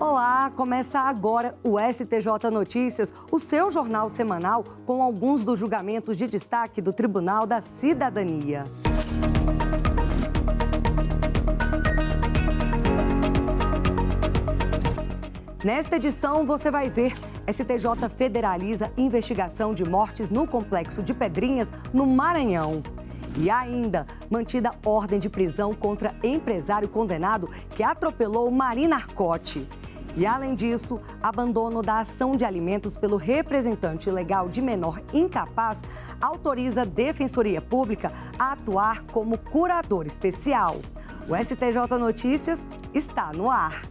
Olá, começa agora o STJ Notícias, o seu jornal semanal com alguns dos julgamentos de destaque do Tribunal da Cidadania. Nesta edição você vai ver: STJ federaliza investigação de mortes no Complexo de Pedrinhas, no Maranhão. E ainda, mantida ordem de prisão contra empresário condenado que atropelou Marina Arcote. E, além disso, abandono da ação de alimentos pelo representante legal de menor incapaz autoriza a Defensoria Pública a atuar como curador especial. O STJ Notícias está no ar.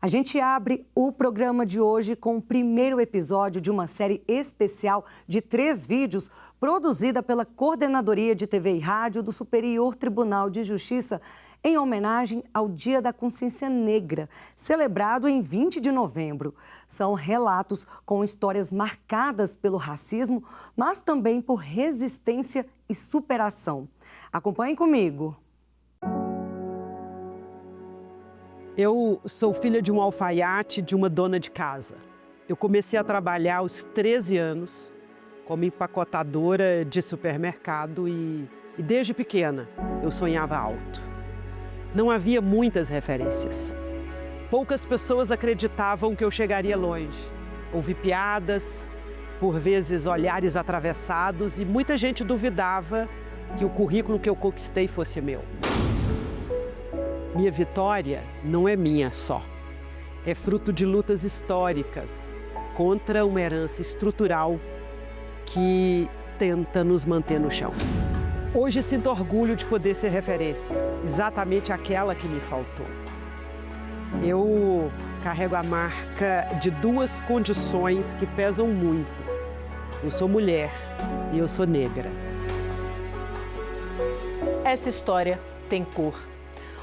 A gente abre o programa de hoje com o primeiro episódio de uma série especial de 3 vídeos produzida pela Coordenadoria de TV e Rádio do Superior Tribunal de Justiça em homenagem ao Dia da Consciência Negra, celebrado em 20 de novembro. São relatos com histórias marcadas pelo racismo, mas também por resistência e superação. Acompanhem comigo. Eu sou filha de um alfaiate, de uma dona de casa. Eu comecei a trabalhar aos 13 anos como empacotadora de supermercado e desde pequena eu sonhava alto. Não havia muitas referências. Poucas pessoas acreditavam que eu chegaria longe. Ouvi piadas, por vezes olhares atravessados, e muita gente duvidava que o currículo que eu conquistei fosse meu. Minha vitória não é minha só. É fruto de lutas históricas contra uma herança estrutural que tenta nos manter no chão. Hoje sinto orgulho de poder ser referência, exatamente aquela que me faltou. Eu carrego a marca de 2 condições que pesam muito. Eu sou mulher e eu sou negra. Essa história tem cor.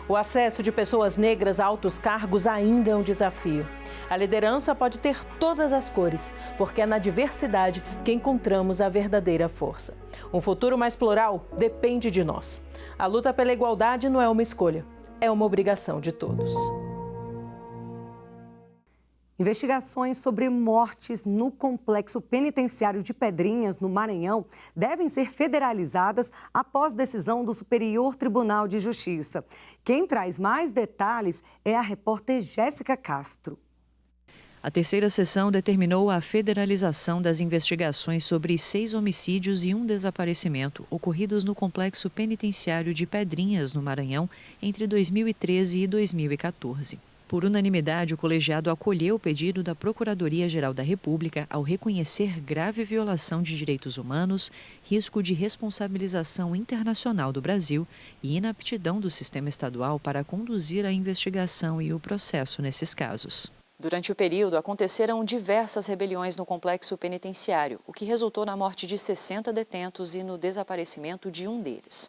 O acesso de pessoas negras a altos cargos ainda é um desafio. A liderança pode ter todas as cores, porque é na diversidade que encontramos a verdadeira força. Um futuro mais plural depende de nós. A luta pela igualdade não é uma escolha, é uma obrigação de todos. Investigações sobre mortes no Complexo Penitenciário de Pedrinhas, no Maranhão, devem ser federalizadas após decisão do Superior Tribunal de Justiça. Quem traz mais detalhes é a repórter Jéssica Castro. A terceira sessão determinou a federalização das investigações sobre 6 homicídios e 1 desaparecimento ocorridos no Complexo Penitenciário de Pedrinhas, no Maranhão, entre 2013 e 2014. Por unanimidade, o colegiado acolheu o pedido da Procuradoria-Geral da República ao reconhecer grave violação de direitos humanos, risco de responsabilização internacional do Brasil e inaptidão do sistema estadual para conduzir a investigação e o processo nesses casos. Durante o período, aconteceram diversas rebeliões no complexo penitenciário, o que resultou na morte de 60 detentos e no desaparecimento de 1 deles.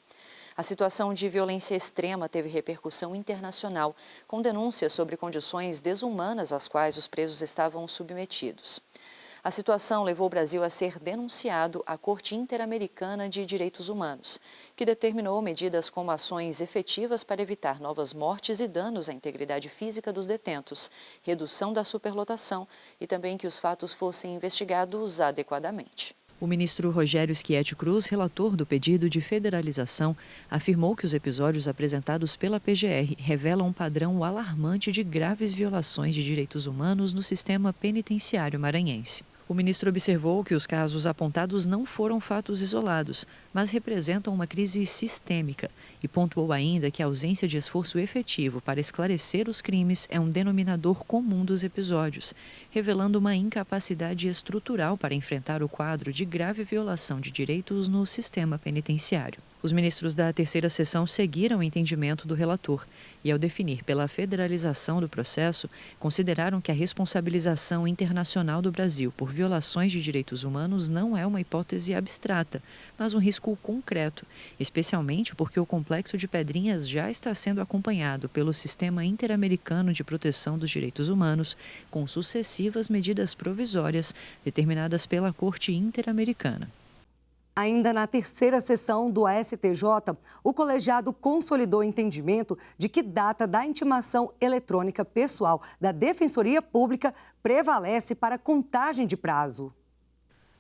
A situação de violência extrema teve repercussão internacional, com denúncias sobre condições desumanas às quais os presos estavam submetidos. A situação levou o Brasil a ser denunciado à Corte Interamericana de Direitos Humanos, que determinou medidas como ações efetivas para evitar novas mortes e danos à integridade física dos detentos, redução da superlotação e também que os fatos fossem investigados adequadamente. O ministro Rogério Schietti Cruz, relator do pedido de federalização, afirmou que os episódios apresentados pela PGR revelam um padrão alarmante de graves violações de direitos humanos no sistema penitenciário maranhense. O ministro observou que os casos apontados não foram fatos isolados, mas representam uma crise sistêmica e pontuou ainda que a ausência de esforço efetivo para esclarecer os crimes é um denominador comum dos episódios, revelando uma incapacidade estrutural para enfrentar o quadro de grave violação de direitos no sistema penitenciário. Os ministros da terceira sessão seguiram o entendimento do relator e, ao definir pela federalização do processo, consideraram que a responsabilização internacional do Brasil por violações de direitos humanos não é uma hipótese abstrata, mas um risco concreto, especialmente porque o Complexo de Pedrinhas já está sendo acompanhado pelo Sistema Interamericano de Proteção dos Direitos Humanos, com sucessivas medidas provisórias determinadas pela Corte Interamericana. Ainda na terceira sessão do STJ, o colegiado consolidou o entendimento de que data da intimação eletrônica pessoal da Defensoria Pública prevalece para contagem de prazo.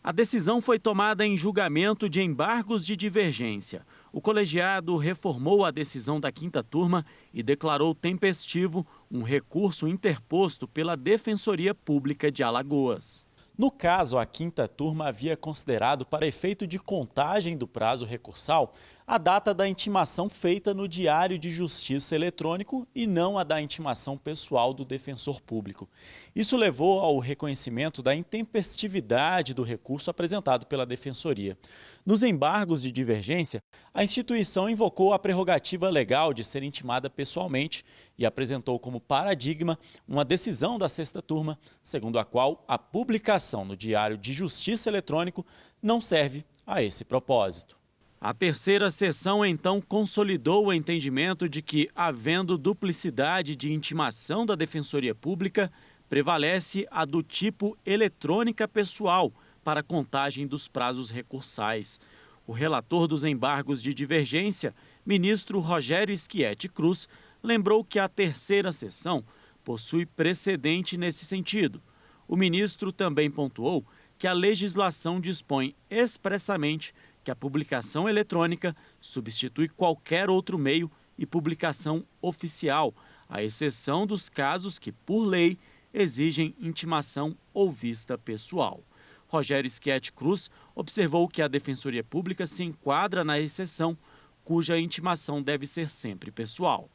A decisão foi tomada em julgamento de embargos de divergência. O colegiado reformou a decisão da quinta turma e declarou tempestivo um recurso interposto pela Defensoria Pública de Alagoas. No caso, a quinta turma havia considerado, para efeito de contagem do prazo recursal, a data da intimação feita no Diário de Justiça eletrônico e não a da intimação pessoal do defensor público. Isso levou ao reconhecimento da intempestividade do recurso apresentado pela Defensoria. Nos embargos de divergência, a instituição invocou a prerrogativa legal de ser intimada pessoalmente e apresentou como paradigma uma decisão da sexta turma, segundo a qual a publicação no Diário de Justiça eletrônico não serve a esse propósito. A terceira sessão, então, consolidou o entendimento de que, havendo duplicidade de intimação da Defensoria Pública, prevalece a do tipo eletrônica pessoal para contagem dos prazos recursais. O relator dos embargos de divergência, ministro Rogério Schietti Cruz, lembrou que a terceira sessão possui precedente nesse sentido. O ministro também pontuou que a legislação dispõe expressamente que a publicação eletrônica substitui qualquer outro meio e publicação oficial, à exceção dos casos que, por lei, exigem intimação ou vista pessoal. Rogério Schietti Cruz observou que a Defensoria Pública se enquadra na exceção, cuja intimação deve ser sempre pessoal.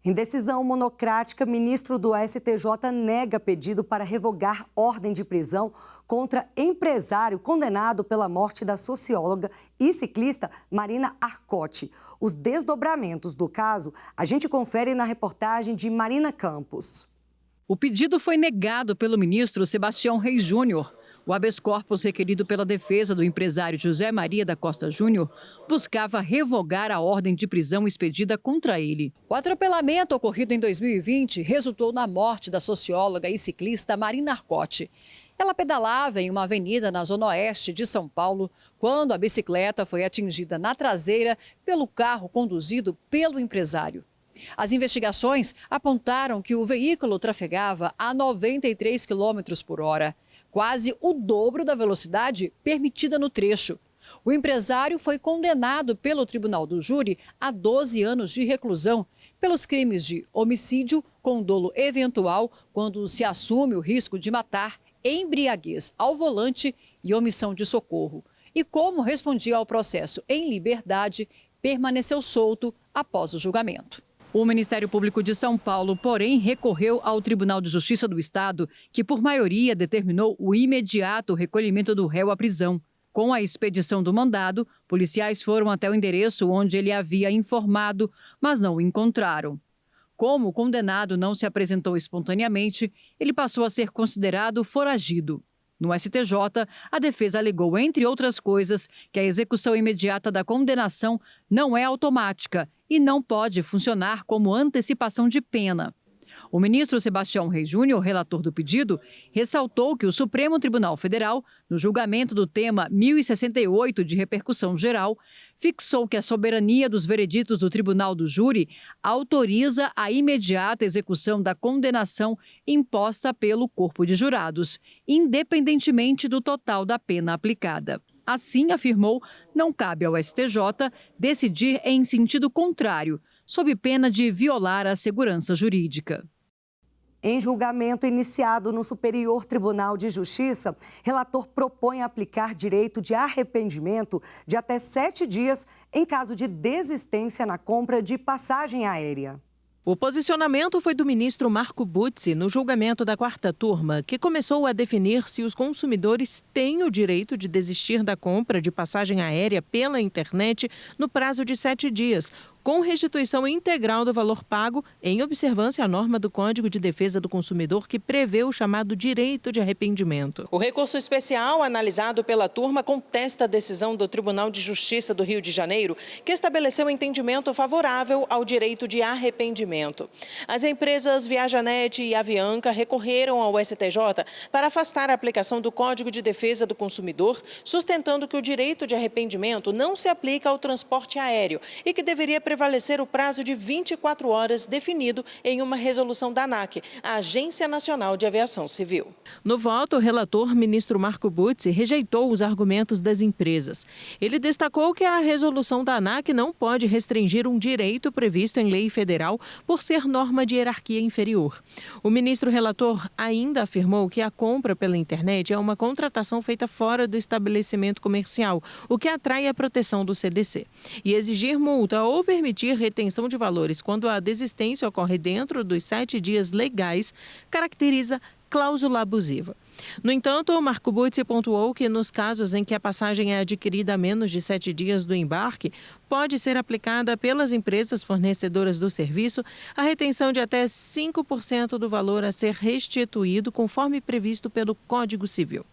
Em decisão monocrática, ministro do STJ nega pedido para revogar ordem de prisão contra empresário condenado pela morte da socióloga e ciclista Marina Arcotti. Os desdobramentos do caso a gente confere na reportagem de Marina Campos. O pedido foi negado pelo ministro Sebastião Reis Júnior. O habeas corpus requerido pela defesa do empresário José Maria da Costa Júnior buscava revogar a ordem de prisão expedida contra ele. O atropelamento ocorrido em 2020 resultou na morte da socióloga e ciclista Marina Arcotti. Ela pedalava em uma avenida na zona oeste de São Paulo quando a bicicleta foi atingida na traseira pelo carro conduzido pelo empresário. As investigações apontaram que o veículo trafegava a 93 km por hora. Quase o dobro da velocidade permitida no trecho. O empresário foi condenado pelo Tribunal do Júri a 12 anos de reclusão pelos crimes de homicídio com dolo eventual, quando se assume o risco de matar, embriaguez ao volante e omissão de socorro. E como respondia ao processo em liberdade, permaneceu solto após o julgamento. O Ministério Público de São Paulo, porém, recorreu ao Tribunal de Justiça do Estado, que por maioria determinou o imediato recolhimento do réu à prisão. Com a expedição do mandado, policiais foram até o endereço onde ele havia informado, mas não o encontraram. Como o condenado não se apresentou espontaneamente, ele passou a ser considerado foragido. No STJ, a defesa alegou, entre outras coisas, que a execução imediata da condenação não é automática e não pode funcionar como antecipação de pena. O ministro Sebastião Reis Júnior, relator do pedido, ressaltou que o Supremo Tribunal Federal, no julgamento do tema 1068 de repercussão geral, fixou que a soberania dos vereditos do Tribunal do Júri autoriza a imediata execução da condenação imposta pelo corpo de jurados, independentemente do total da pena aplicada. Assim, afirmou, não cabe ao STJ decidir em sentido contrário, sob pena de violar a segurança jurídica. Em julgamento iniciado no Superior Tribunal de Justiça, relator propõe aplicar direito de arrependimento de até 7 dias em caso de desistência na compra de passagem aérea. O posicionamento foi do ministro Marco Butzi no julgamento da 4ª turma, que começou a definir se os consumidores têm o direito de desistir da compra de passagem aérea pela internet no prazo de 7 dias, com restituição integral do valor pago, em observância à norma do Código de Defesa do Consumidor que prevê o chamado direito de arrependimento. O recurso especial analisado pela turma contesta a decisão do Tribunal de Justiça do Rio de Janeiro, que estabeleceu um entendimento favorável ao direito de arrependimento. As empresas Viajanet e Avianca recorreram ao STJ para afastar a aplicação do Código de Defesa do Consumidor, sustentando que o direito de arrependimento não se aplica ao transporte aéreo e que deveria prevalecer o prazo de 24 horas definido em uma resolução da ANAC, a Agência Nacional de Aviação Civil. No voto, o relator, ministro Marco Butzi, rejeitou os argumentos das empresas. Ele destacou que a resolução da ANAC não pode restringir um direito previsto em lei federal por ser norma de hierarquia inferior. O ministro relator ainda afirmou que a compra pela internet é uma contratação feita fora do estabelecimento comercial, o que atrai a proteção do CDC. E exigir multa ou permitir retenção de valores quando a desistência ocorre dentro dos 7 dias legais caracteriza cláusula abusiva. No entanto, o Marco Butzi pontuou que nos casos em que a passagem é adquirida a menos de 7 dias do embarque, pode ser aplicada pelas empresas fornecedoras do serviço a retenção de até 5% do valor a ser restituído, conforme previsto pelo Código Civil.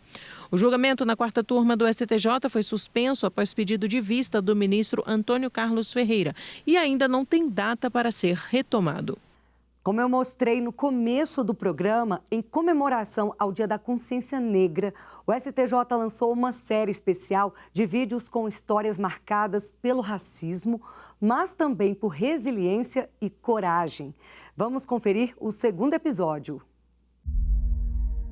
O julgamento na 4ª turma do STJ foi suspenso após pedido de vista do ministro Antônio Carlos Ferreira e ainda não tem data para ser retomado. Como eu mostrei no começo do programa, em comemoração ao Dia da Consciência Negra, o STJ lançou uma série especial de vídeos com histórias marcadas pelo racismo, mas também por resiliência e coragem. Vamos conferir o 2º episódio.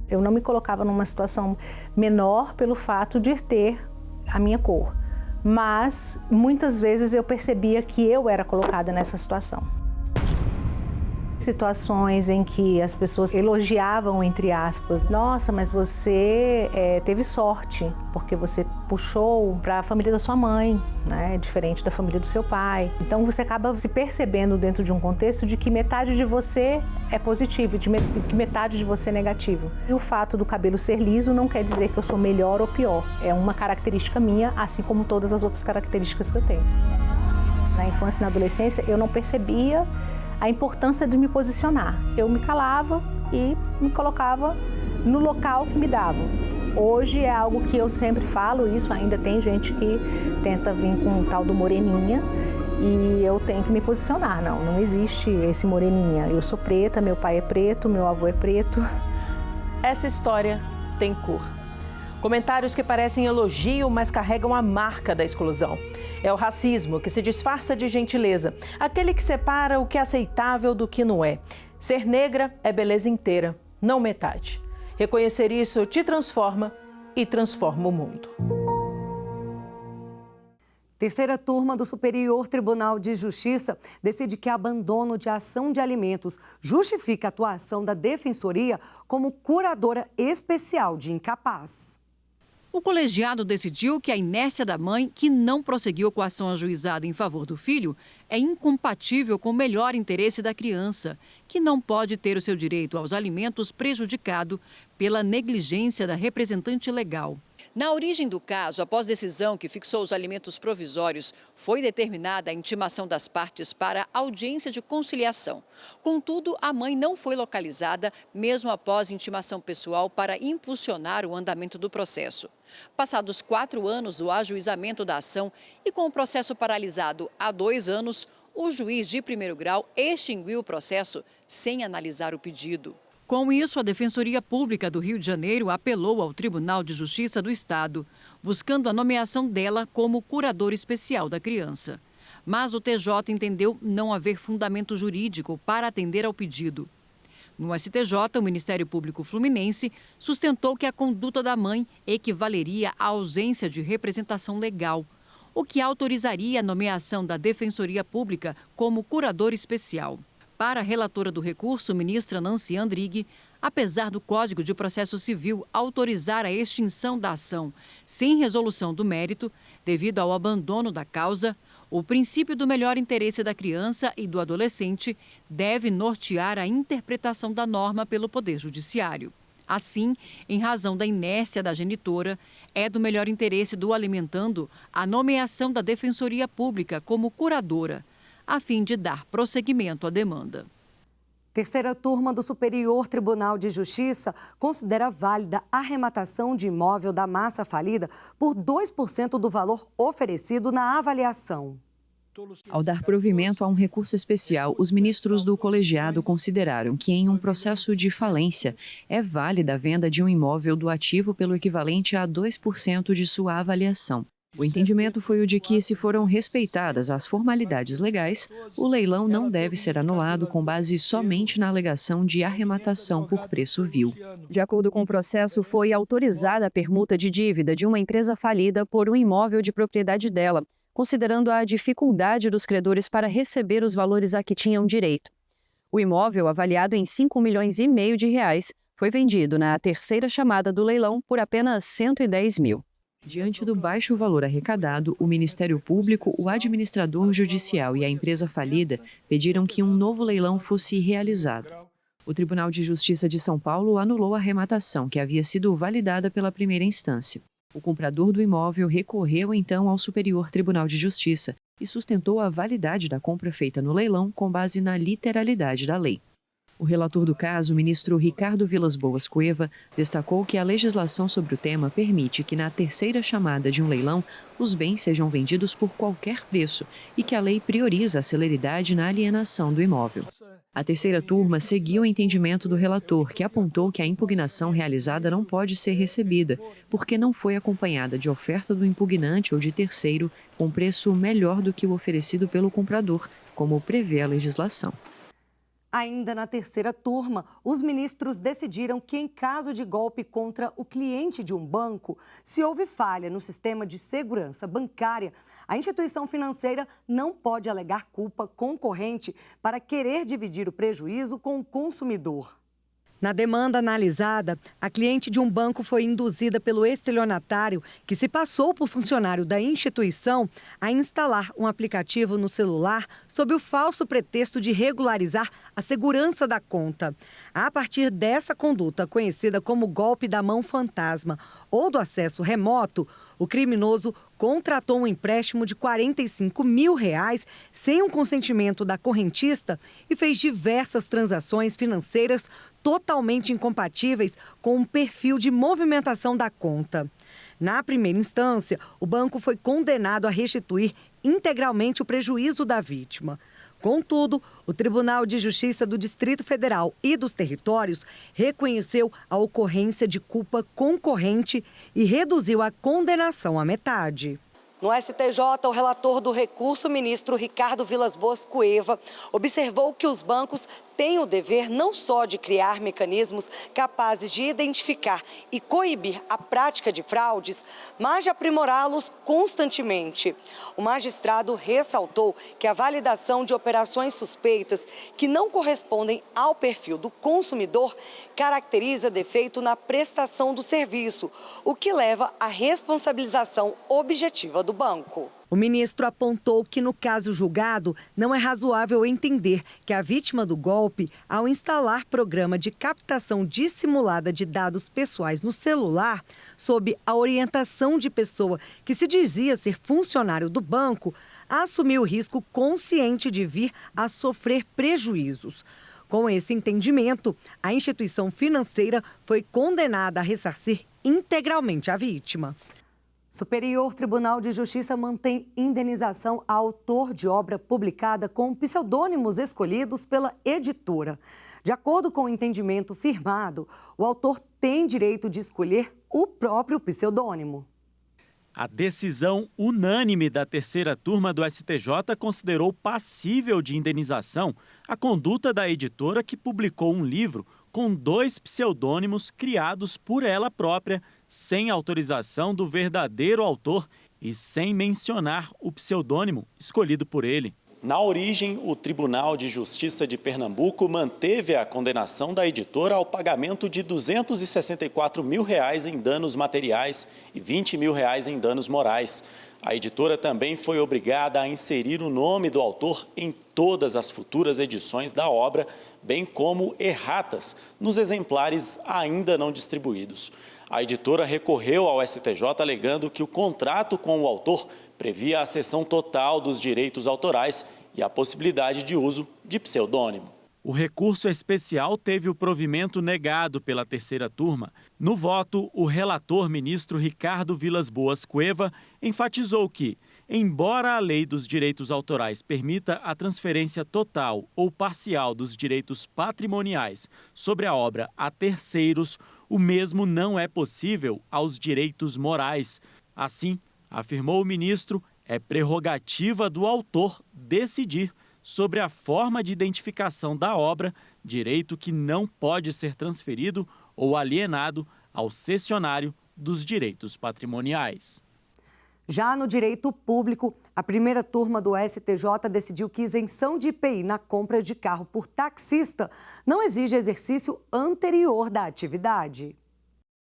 Eu não me colocava numa situação menor pelo fato de ter a minha cor, mas muitas vezes eu percebia que eu era colocada nessa situação. Situações em que as pessoas elogiavam, entre aspas, nossa, mas você teve sorte, porque você puxou para a família da sua mãe, né? Diferente da família do seu pai. Então você acaba se percebendo dentro de um contexto de que metade de você é positivo e de que metade de você é negativo. E o fato do cabelo ser liso não quer dizer que eu sou melhor ou pior. É uma característica minha, assim como todas as outras características que eu tenho. Na infância e na adolescência, eu não percebia a importância de me posicionar. Eu me calava e me colocava no local que me davam. Hoje é algo que eu sempre falo isso, ainda tem gente que tenta vir com o tal do moreninha e eu tenho que me posicionar. Não existe esse moreninha. Eu sou preta, meu pai é preto, meu avô é preto. Essa história tem cor. Comentários que parecem elogio, mas carregam a marca da exclusão. É o racismo que se disfarça de gentileza, aquele que separa o que é aceitável do que não é. Ser negra é beleza inteira, não metade. Reconhecer isso te transforma e transforma o mundo. 3ª turma do Superior Tribunal de Justiça decide que abandono de ação de alimentos justifica a atuação da Defensoria como curadora especial de incapaz. O colegiado decidiu que a inércia da mãe, que não prosseguiu com a ação ajuizada em favor do filho, é incompatível com o melhor interesse da criança, que não pode ter o seu direito aos alimentos prejudicado pela negligência da representante legal. Na origem do caso, após decisão que fixou os alimentos provisórios, foi determinada a intimação das partes para audiência de conciliação. Contudo, a mãe não foi localizada, mesmo após intimação pessoal para impulsionar o andamento do processo. Passados 4 anos do ajuizamento da ação e com o processo paralisado há 2 anos, o juiz de 1º grau extinguiu o processo sem analisar o pedido. Com isso, a Defensoria Pública do Rio de Janeiro apelou ao Tribunal de Justiça do Estado, buscando a nomeação dela como curadora especial da criança. Mas o TJ entendeu não haver fundamento jurídico para atender ao pedido. No STJ, o Ministério Público Fluminense sustentou que a conduta da mãe equivaleria à ausência de representação legal, o que autorizaria a nomeação da Defensoria Pública como curadora especial. Para a relatora do recurso, ministra Nancy Andrighi, apesar do Código de Processo Civil autorizar a extinção da ação sem resolução do mérito, devido ao abandono da causa, O princípio do melhor interesse da criança e do adolescente deve nortear a interpretação da norma pelo Poder Judiciário. Assim, em razão da inércia da genitora, é do melhor interesse do alimentando a nomeação da Defensoria Pública como curadora, a fim de dar prosseguimento à demanda. Terceira turma do Superior Tribunal de Justiça considera válida a arrematação de imóvel da massa falida por 2% do valor oferecido na avaliação. Ao dar provimento a um recurso especial, os ministros do colegiado consideraram que, em um processo de falência, é válida a venda de um imóvel do ativo pelo equivalente a 2% de sua avaliação. O entendimento foi o de que, se foram respeitadas as formalidades legais, o leilão não deve ser anulado com base somente na alegação de arrematação por preço vil. De acordo com o processo, foi autorizada a permuta de dívida de uma empresa falida por um imóvel de propriedade dela, considerando a dificuldade dos credores para receber os valores a que tinham direito. O imóvel, avaliado em R$5,5 milhões, foi vendido na terceira chamada do leilão por apenas R$110 mil. Diante do baixo valor arrecadado, o Ministério Público, o administrador judicial e a empresa falida pediram que um novo leilão fosse realizado. O Tribunal de Justiça de São Paulo anulou a arrematação, que havia sido validada pela primeira instância. O comprador do imóvel recorreu então ao Superior Tribunal de Justiça e sustentou a validade da compra feita no leilão com base na literalidade da lei. O relator do caso, o ministro Ricardo Vilas Boas Cueva, destacou que a legislação sobre o tema permite que, na terceira chamada de um leilão, os bens sejam vendidos por qualquer preço e que a lei prioriza a celeridade na alienação do imóvel. A terceira turma seguiu o entendimento do relator, que apontou que a impugnação realizada não pode ser recebida, porque não foi acompanhada de oferta do impugnante ou de terceiro com preço melhor do que o oferecido pelo comprador, como prevê a legislação. Ainda na terceira turma, os ministros decidiram que, em caso de golpe contra o cliente de um banco, se houve falha no sistema de segurança bancária, a instituição financeira não pode alegar culpa concorrente para querer dividir o prejuízo com o consumidor. Na demanda analisada, a cliente de um banco foi induzida pelo estelionatário, que se passou por funcionário da instituição, a instalar um aplicativo no celular sob o falso pretexto de regularizar a segurança da conta. A partir dessa conduta, conhecida como golpe da mão fantasma ou do acesso remoto, o criminoso contratou um empréstimo de R$45 mil sem o consentimento da correntista e fez diversas transações financeiras totalmente incompatíveis com o perfil de movimentação da conta. Na primeira instância, o banco foi condenado a restituir integralmente o prejuízo da vítima. Contudo, o Tribunal de Justiça do Distrito Federal e dos Territórios reconheceu a ocorrência de culpa concorrente e reduziu a condenação à metade. No STJ, o relator do recurso, ministro Ricardo Vilas Boas Cueva, observou que os bancos têm o dever não só de criar mecanismos capazes de identificar e coibir a prática de fraudes, mas de aprimorá-los constantemente. O magistrado ressaltou que a validação de operações suspeitas que não correspondem ao perfil do consumidor caracteriza defeito na prestação do serviço, o que leva à responsabilização objetiva do banco. O ministro apontou que, no caso julgado, não é razoável entender que a vítima do golpe, ao instalar programa de captação dissimulada de dados pessoais no celular, sob a orientação de pessoa que se dizia ser funcionário do banco, assumiu o risco consciente de vir a sofrer prejuízos. Com esse entendimento, a instituição financeira foi condenada a ressarcir integralmente a vítima. Superior Tribunal de Justiça mantém indenização a autor de obra publicada com pseudônimos escolhidos pela editora. De acordo com o entendimento firmado, o autor tem direito de escolher o próprio pseudônimo. A decisão unânime da terceira turma do STJ considerou passível de indenização a conduta da editora que publicou um livro com 2 pseudônimos criados por ela própria, sem autorização do verdadeiro autor e sem mencionar o pseudônimo escolhido por ele. Na origem, o Tribunal de Justiça de Pernambuco manteve a condenação da editora ao pagamento de R$ 264 mil em danos materiais e R$ 20 mil em danos morais. A editora também foi obrigada a inserir o nome do autor em todas as futuras edições da obra, bem como erratas nos exemplares ainda não distribuídos. A editora recorreu ao STJ alegando que o contrato com o autor previa a cessão total dos direitos autorais e a possibilidade de uso de pseudônimo. O recurso especial teve o provimento negado pela terceira turma. No voto, o relator ministro Ricardo Vilas Boas Cueva enfatizou que, embora a lei dos direitos autorais permita a transferência total ou parcial dos direitos patrimoniais sobre a obra a terceiros, o mesmo não é possível aos direitos morais. Assim, afirmou o ministro, é prerrogativa do autor decidir sobre a forma de identificação da obra, direito que não pode ser transferido ou alienado ao cessionário dos direitos patrimoniais. Já no direito público, a primeira turma do STJ decidiu que isenção de IPI na compra de carro por taxista não exige exercício anterior da atividade.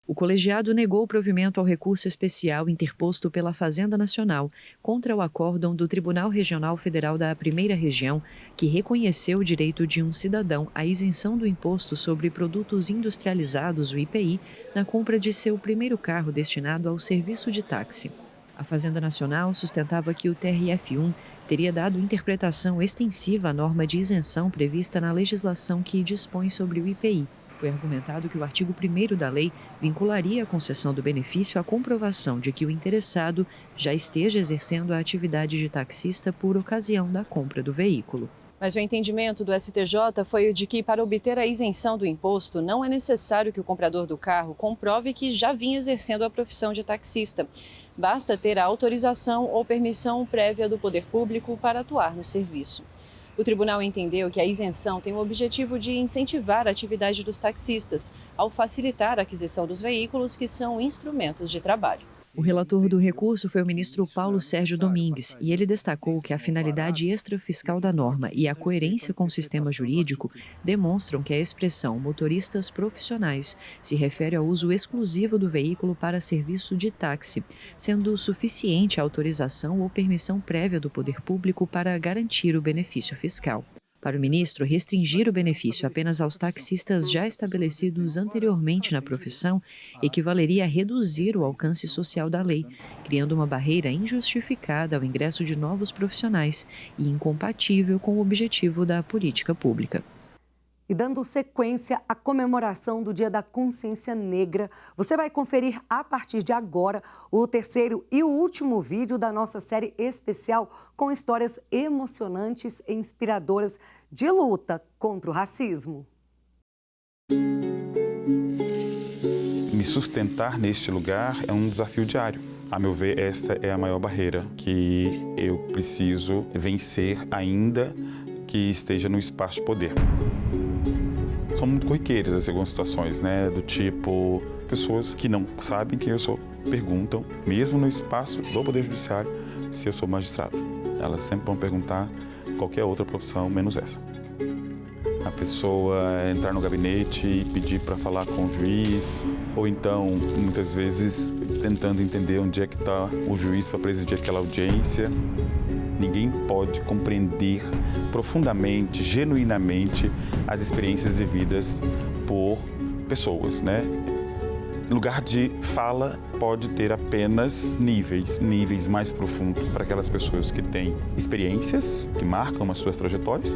O colegiado negou o provimento ao recurso especial interposto pela Fazenda Nacional contra o acórdão do Tribunal Regional Federal da Primeira Região, que reconheceu o direito de um cidadão à isenção do imposto sobre produtos industrializados, o IPI, na compra de seu primeiro carro destinado ao serviço de táxi. A Fazenda Nacional sustentava que o TRF1 teria dado interpretação extensiva à norma de isenção prevista na legislação que dispõe sobre o IPI. Foi argumentado que o artigo 1º da lei vincularia a concessão do benefício à comprovação de que o interessado já esteja exercendo a atividade de taxista por ocasião da compra do veículo. Mas o entendimento do STJ foi o de que, para obter a isenção do imposto, não é necessário que o comprador do carro comprove que já vinha exercendo a profissão de taxista. Basta ter a autorização ou permissão prévia do poder público para atuar no serviço. O tribunal entendeu que a isenção tem o objetivo de incentivar a atividade dos taxistas, ao facilitar a aquisição dos veículos que são instrumentos de trabalho. O relator do recurso foi o ministro Paulo Sérgio Domingues, e ele destacou que a finalidade extrafiscal da norma e a coerência com o sistema jurídico demonstram que a expressão motoristas profissionais se refere ao uso exclusivo do veículo para serviço de táxi, sendo suficiente a autorização ou permissão prévia do poder público para garantir o benefício fiscal. Para o ministro, restringir o benefício apenas aos taxistas já estabelecidos anteriormente na profissão equivaleria a reduzir o alcance social da lei, criando uma barreira injustificada ao ingresso de novos profissionais e incompatível com o objetivo da política pública. E dando sequência à comemoração do Dia da Consciência Negra, você vai conferir a partir de agora o terceiro e o último vídeo da nossa série especial com histórias emocionantes e inspiradoras de luta contra o racismo. Me sustentar neste lugar é um desafio diário. A meu ver, esta é a maior barreira que eu preciso vencer ainda que esteja no espaço de poder. São muito corriqueiras algumas situações, né? Do tipo, pessoas que não sabem quem eu sou, perguntam, mesmo no espaço do Poder Judiciário, se eu sou magistrado. Elas sempre vão perguntar qualquer outra profissão, menos essa. A pessoa entrar no gabinete e pedir para falar com o juiz, ou então, muitas vezes, tentando entender onde é que está o juiz para presidir aquela audiência. Ninguém pode compreender profundamente, genuinamente, as experiências vividas por pessoas, né? Lugar de fala pode ter apenas níveis mais profundos para aquelas pessoas que têm experiências, que marcam as suas trajetórias,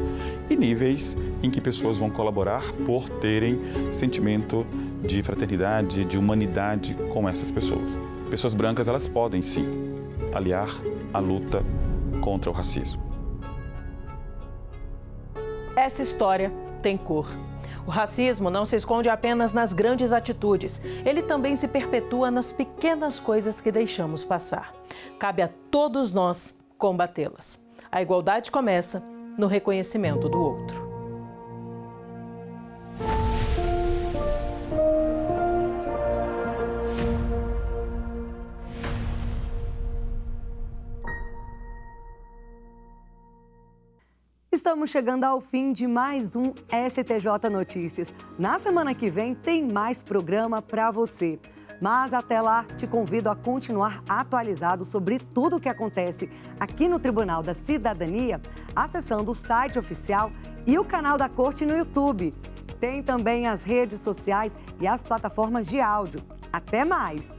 e níveis em que pessoas vão colaborar por terem sentimento de fraternidade, de humanidade com essas pessoas. Pessoas brancas, elas podem sim aliar a luta contra o racismo. Essa história tem cor. O racismo não se esconde apenas nas grandes atitudes. Ele também se perpetua nas pequenas coisas que deixamos passar. Cabe a todos nós combatê-las. A igualdade começa no reconhecimento do outro. Estamos chegando ao fim de mais um STJ Notícias. Na semana que vem tem mais programa para você. Mas até lá, te convido a continuar atualizado sobre tudo o que acontece aqui no Tribunal da Cidadania, acessando o site oficial e o canal da Corte no YouTube. Tem também as redes sociais e as plataformas de áudio. Até mais!